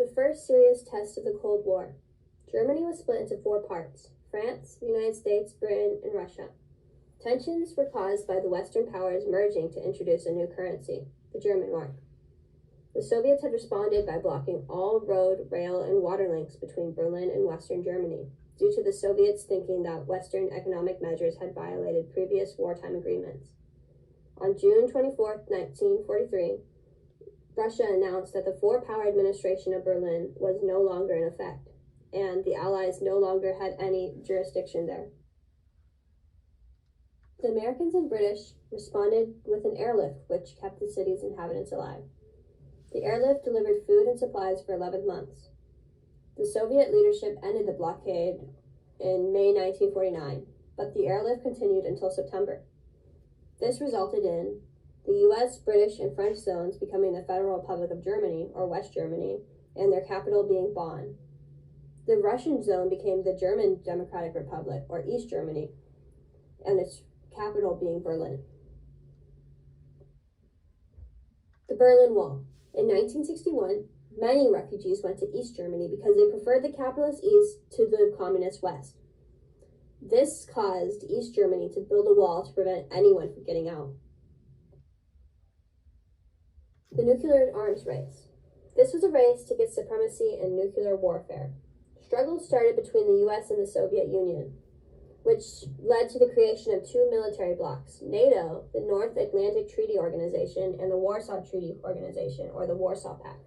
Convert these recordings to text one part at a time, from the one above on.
The first serious test of the Cold War. Germany was split into 4 parts: France, the United States, Britain, and Russia. Tensions were caused by the Western powers merging to introduce a new currency, the German mark. The Soviets had responded by blocking all road, rail, and water links between Berlin and Western Germany, due to the Soviets thinking that Western economic measures had violated previous wartime agreements. On June 24, 1943, Russia announced that the four-power administration of Berlin was no longer in effect, and the Allies no longer had any jurisdiction there. The Americans and British responded with an airlift which kept the city's inhabitants alive. The airlift delivered food and supplies for 11 months. The Soviet leadership ended the blockade in May 1949, but the airlift continued until September. This resulted in the US, British, and French zones becoming the Federal Republic of Germany, or West Germany, and their capital being Bonn. The Russian zone became the German Democratic Republic, or East Germany, and its capital being Berlin. The Berlin Wall. In 1961, many refugees went to East Germany because they preferred the capitalist East to the communist West. This caused East Germany to build a wall to prevent anyone from getting out. The nuclear arms race. This was a race to get supremacy in nuclear warfare. Struggles started between the US and the Soviet Union, which led to the creation of 2 military blocs: NATO, the North Atlantic Treaty Organization, and the Warsaw Treaty Organization, or the Warsaw Pact.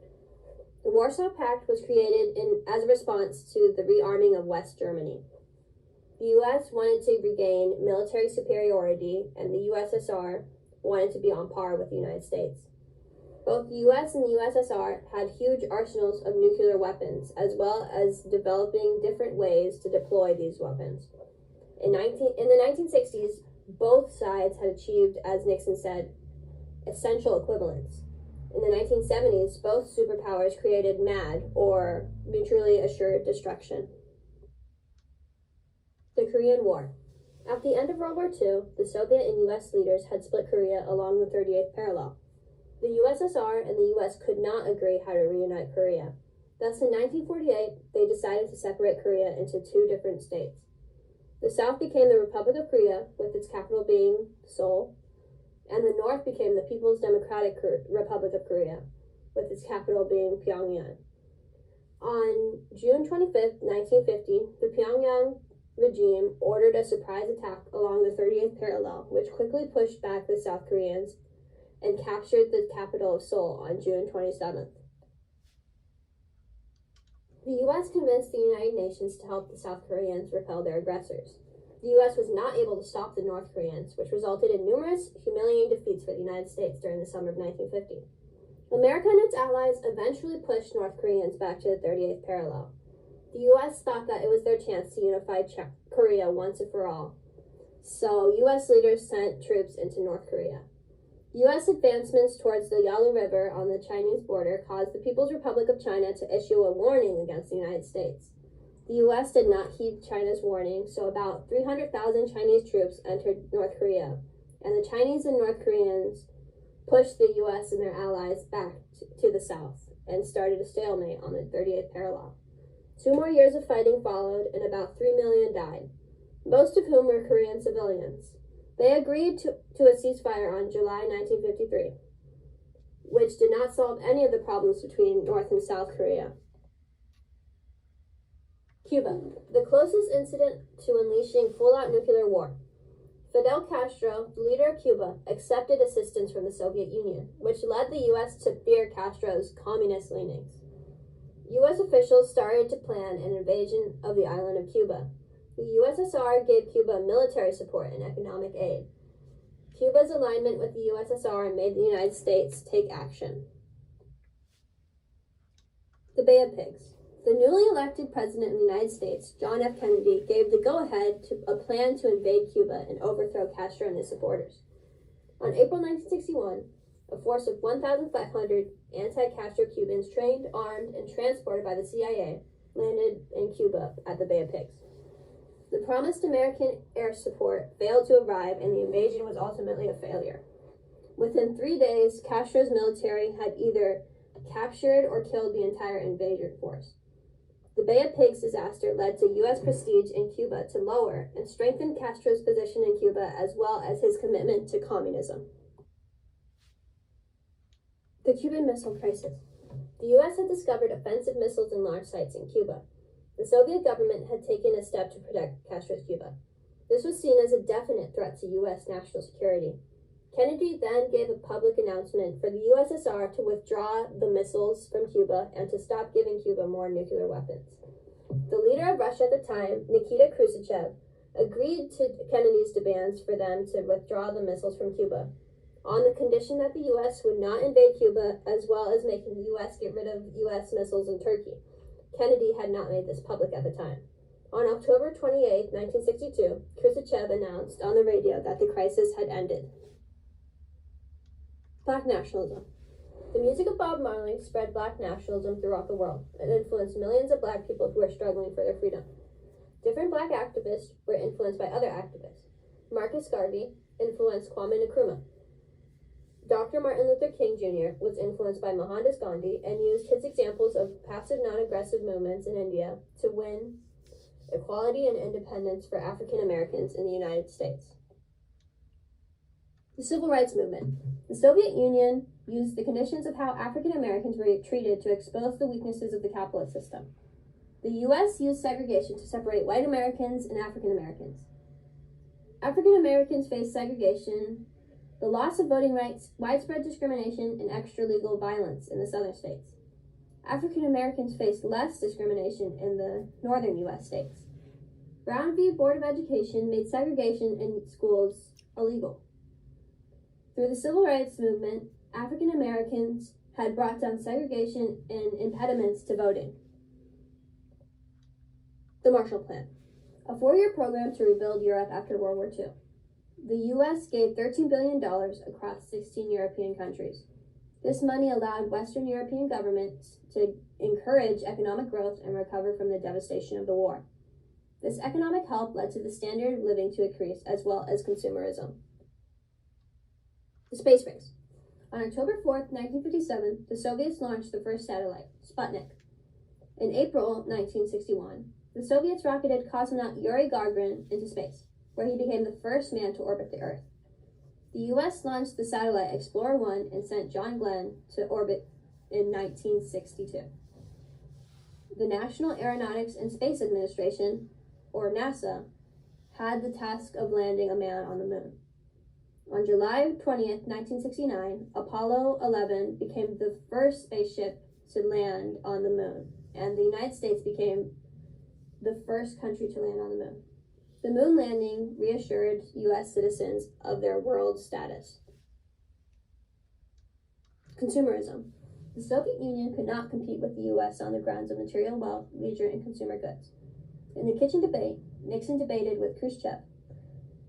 The Warsaw Pact was created as a response to the rearming of West Germany. The US wanted to regain military superiority, and the USSR wanted to be on par with the United States. Both the US and the USSR had huge arsenals of nuclear weapons, as well as developing different ways to deploy these weapons. In the 1960s, both sides had achieved, as Nixon said, essential equivalence. In the 1970s, both superpowers created MAD, or mutually assured destruction. The Korean War. At the end of World War II, the Soviet and US leaders had split Korea along the 38th parallel. The USSR and the US could not agree how to reunite Korea. Thus, in 1948, they decided to separate Korea into 2 different states. The South became the Republic of Korea, with its capital being Seoul, and the North became the People's Democratic Republic of Korea, with its capital being Pyongyang. On June 25, 1950, the Pyongyang regime ordered a surprise attack along the 38th parallel, which quickly pushed back the South Koreans and captured the capital of Seoul on June 27th. The U.S. convinced the United Nations to help the South Koreans repel their aggressors. The U.S. was not able to stop the North Koreans, which resulted in numerous humiliating defeats for the United States during the summer of 1950. America and its allies eventually pushed North Koreans back to the 38th parallel. The U.S. thought that it was their chance to unify Korea once and for all, so U.S. leaders sent troops into North Korea. U.S. advancements towards the Yalu River on the Chinese border caused the People's Republic of China to issue a warning against the United States. The U.S. did not heed China's warning, so about 300,000 Chinese troops entered North Korea, and the Chinese and North Koreans pushed the U.S. and their allies back to the south and started a stalemate on the 38th parallel. 2 more years of fighting followed, and about 3 million died, most of whom were Korean civilians. They agreed to a ceasefire on July 1953, which did not solve any of the problems between North and South Korea. Cuba, the closest incident to unleashing full-out nuclear war. Fidel Castro, the leader of Cuba, accepted assistance from the Soviet Union, which led the U.S. to fear Castro's communist leanings. U.S. officials started to plan an invasion of the island of Cuba. The USSR gave Cuba military support and economic aid. Cuba's alignment with the USSR made the United States take action. The Bay of Pigs. The newly elected president of the United States, John F. Kennedy, gave the go-ahead to a plan to invade Cuba and overthrow Castro and his supporters. On April 1961, a force of 1,500 anti-Castro Cubans, trained, armed, and transported by the CIA, landed in Cuba at the Bay of Pigs. The promised American air support failed to arrive, and the invasion was ultimately a failure. Within 3 days, Castro's military had either captured or killed the entire invasion force. The Bay of Pigs disaster led to U.S. prestige in Cuba to lower and strengthened Castro's position in Cuba as well as his commitment to communism. The Cuban Missile Crisis. The U.S. had discovered offensive missiles and launch sites in Cuba. The Soviet government had taken a step to protect Castro's Cuba. This was seen as a definite threat to U.S. national security. Kennedy then gave a public announcement for the USSR to withdraw the missiles from Cuba and to stop giving Cuba more nuclear weapons. The leader of Russia at the time, Nikita Khrushchev, agreed to Kennedy's demands for them to withdraw the missiles from Cuba, on the condition that the U.S. would not invade Cuba, as well as making the U.S. get rid of U.S. missiles in Turkey. Kennedy had not made this public at the time. On October 28, 1962, Khrushchev announced on the radio that the crisis had ended. Black nationalism. The music of Bob Marley spread black nationalism throughout the world and influenced millions of black people who were struggling for their freedom. Different black activists were influenced by other activists. Marcus Garvey influenced Kwame Nkrumah. Dr. Martin Luther King Jr. was influenced by Mohandas Gandhi and used his examples of passive non-aggressive movements in India to win equality and independence for African Americans in the United States. The Civil Rights Movement. The Soviet Union used the conditions of how African Americans were treated to expose the weaknesses of the capitalist system. The U.S. used segregation to separate white Americans and African Americans. African Americans faced segregation, the loss of voting rights, widespread discrimination, and extra-legal violence in the southern states. African Americans faced less discrimination in the northern U.S. states. Brown v. Board of Education made segregation in schools illegal. Through the Civil Rights Movement, African Americans had brought down segregation and impediments to voting. The Marshall Plan, a 4-year program to rebuild Europe after World War II. The U.S. gave $13 billion across 16 European countries. This money allowed Western European governments to encourage economic growth and recover from the devastation of the war. This economic help led to the standard of living to increase as well as consumerism. The space race. On October 4, 1957, the Soviets launched the first satellite, Sputnik. In April 1961, the Soviets rocketed cosmonaut Yuri Gagarin into space, where he became the first man to orbit the Earth. The U.S. launched the satellite Explorer 1 and sent John Glenn to orbit in 1962. The National Aeronautics and Space Administration, or NASA, had the task of landing a man on the moon. On July 20th, 1969, Apollo 11 became the first spaceship to land on the moon, and the United States became the first country to land on the moon. The moon landing reassured U.S. citizens of their world status. Consumerism. The Soviet Union could not compete with the U.S. on the grounds of material wealth, leisure, and consumer goods. In the kitchen debate, Nixon debated with Khrushchev,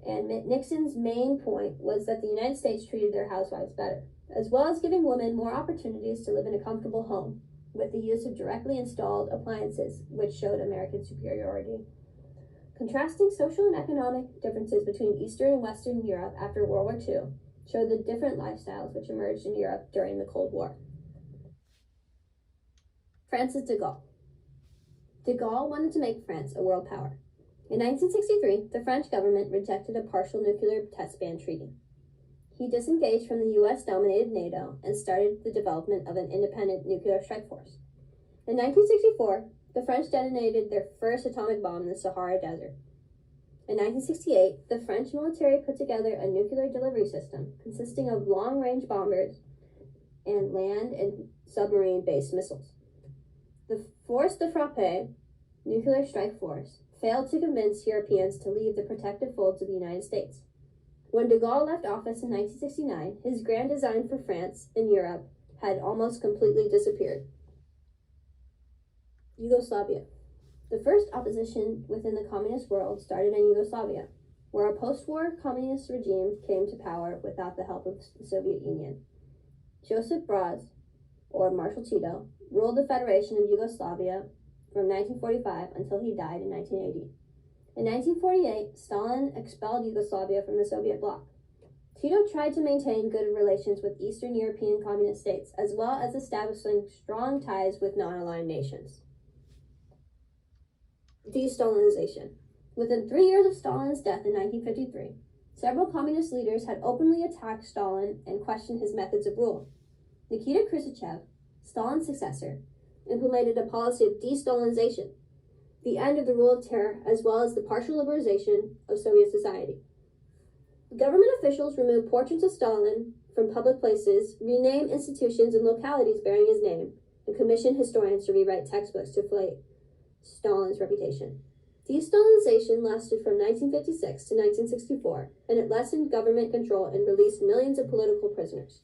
and Nixon's main point was that the United States treated their housewives better, as well as giving women more opportunities to live in a comfortable home, with the use of directly installed appliances, which showed American superiority. Contrasting social and economic differences between Eastern and Western Europe after World War II showed the different lifestyles which emerged in Europe during the Cold War. Francis de Gaulle. De Gaulle wanted to make France a world power. In 1963, the French government rejected a partial nuclear test ban treaty. He disengaged from the U.S.-dominated NATO and started the development of an independent nuclear strike force. In 1964, the French detonated their first atomic bomb in the Sahara Desert. In 1968, the French military put together a nuclear delivery system consisting of long-range bombers and land and submarine-based missiles. The Force de Frappe, nuclear strike force, failed to convince Europeans to leave the protective folds of the United States. When de Gaulle left office in 1969, his grand design for France and Europe had almost completely disappeared. Yugoslavia. The first opposition within the communist world started in Yugoslavia, where a post-war communist regime came to power without the help of the Soviet Union. Josip Broz, or Marshal Tito, ruled the Federation of Yugoslavia from 1945 until he died in 1980. In 1948, Stalin expelled Yugoslavia from the Soviet bloc. Tito tried to maintain good relations with Eastern European communist states, as well as establishing strong ties with non-aligned nations. De-Stalinization. Within 3 years of Stalin's death in 1953, several communist leaders had openly attacked Stalin and questioned his methods of rule. Nikita Khrushchev, Stalin's successor, implemented a policy of de-Stalinization, the end of the rule of terror, as well as the partial liberalization of Soviet society. Government officials removed portraits of Stalin from public places, renamed institutions and localities bearing his name, and commissioned historians to rewrite textbooks to inflate Stalin's reputation. De-Stalinization lasted from 1956 to 1964, and it lessened government control and released millions of political prisoners.